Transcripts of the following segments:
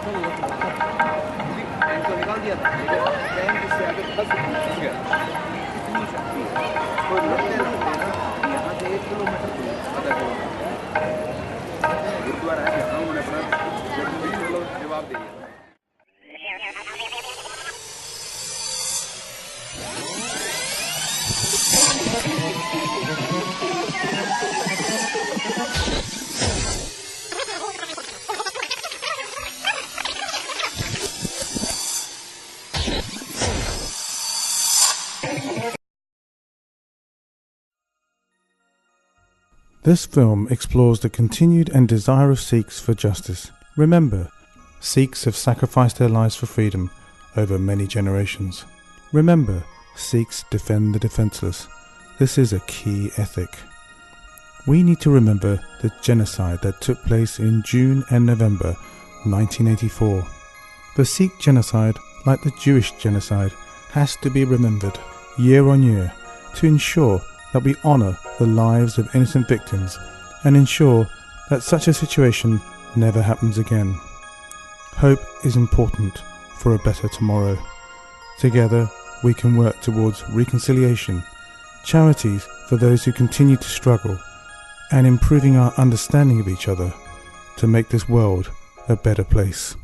तो निकाल दिया था लेकिन ट्रेन जिससे आगे फंस गया इतनी शक्ति है तो लगते लगते ना यहाँ से 1 किलोमीटर दूर आधा किलोमीटर गुरुद्वारा है जहाँ उन्होंने अपना जवाब दिया। This film explores the continued and desire of Sikhs for justice. Remember, Sikhs have sacrificed their lives for freedom over many generations. Remember, Sikhs defend the defenseless. This is a key ethic. We need to remember the genocide that took place in June and November 1984. The Sikh genocide, like the Jewish genocide, has to be remembered year on year to ensure that we honour the lives of innocent victims and ensure that such a situation never happens again. Hope is important for a better tomorrow. Together we can work towards reconciliation, charities for those who continue to struggle, and improving our understanding of each other to make this world a better place.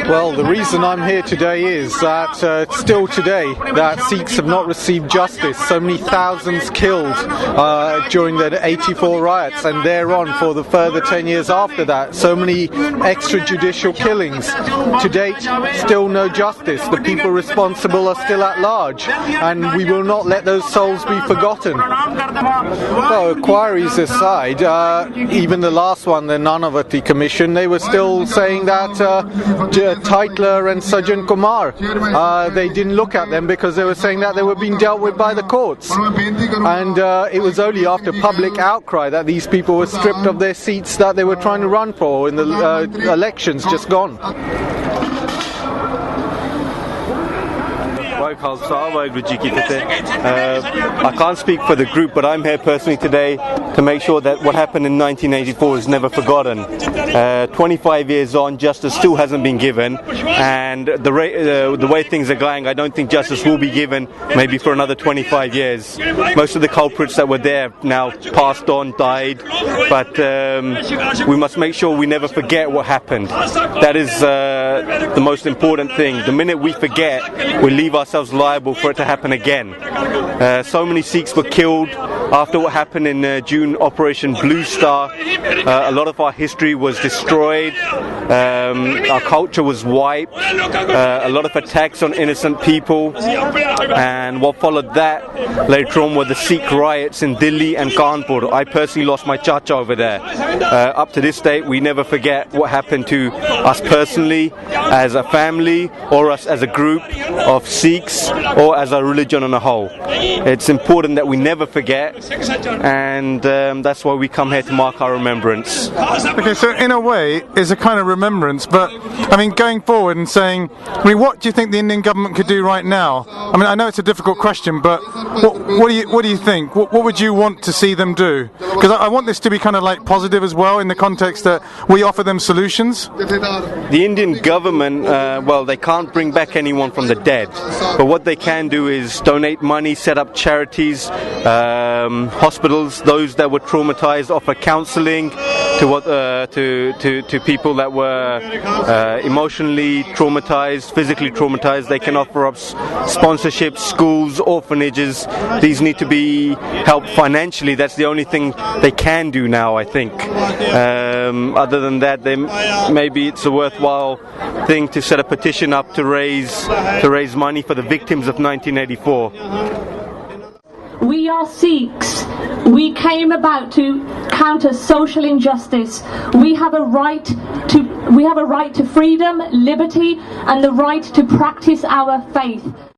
Well, the reason I'm here today is that still today that Sikhs have not received justice. So many thousands killed during the 84 riots and thereon for the further 10 years after that. So many extrajudicial killings. To date, still no justice. The people responsible are still at large and we will not let those souls be forgotten. Well, inquiries aside, even the last one, the Nanavati Commission, they were still saying that Titler and Sajjan Kumar, they didn't look at them because they were saying that they were being dealt with by the courts. And it was only after public outcry that these people were stripped of their seats that they were trying to run for in the elections just gone. I can't speak for the group, but I'm here personally today to make sure that what happened in 1984 is never forgotten. 25 years on, justice still hasn't been given, and the way things are going, I don't think justice will be given maybe for another 25 years. Most of the culprits that were there now passed on, died, but we must make sure we never forget what happened. That is the most important thing. The minute we forget, we leave ourselves liable for it to happen again. So many Sikhs were killed after what happened in June, Operation Blue Star. A lot of our history was destroyed. Our culture was wiped. A lot of attacks on innocent people. And what followed that later on were the Sikh riots in Delhi and Kanpur. I personally lost my chacha over there. Up to this date, we never forget what happened to us personally, as a family, or us as a group of Sikhs, or as a religion on a whole. It's important that we never forget, and that's why we come here to mark our remembrance. Okay, so in a way, it's a kind of remembrance, but I mean, going forward and saying, I mean, what do you think the Indian government could do right now? I mean, I know it's a difficult question, but what do you think? What would you want to see them do? Because I want this to be kind of like positive as well, in the context that we offer them solutions. The Indian government, well, they can't bring back anyone from the dead, but what they can do is donate money, set up charities, hospitals, those that were traumatized, offer counseling to people that were emotionally traumatized, physically traumatized. They can offer up sponsorships, schools, orphanages. These need to be helped financially. That's the only thing they can do now, I think. Other than that, maybe it's a worthwhile thing to set a petition up to raise money for the victims of 1984. We are Sikhs. We came about to counter social injustice. We have a right to freedom, liberty, and the right to practice our faith.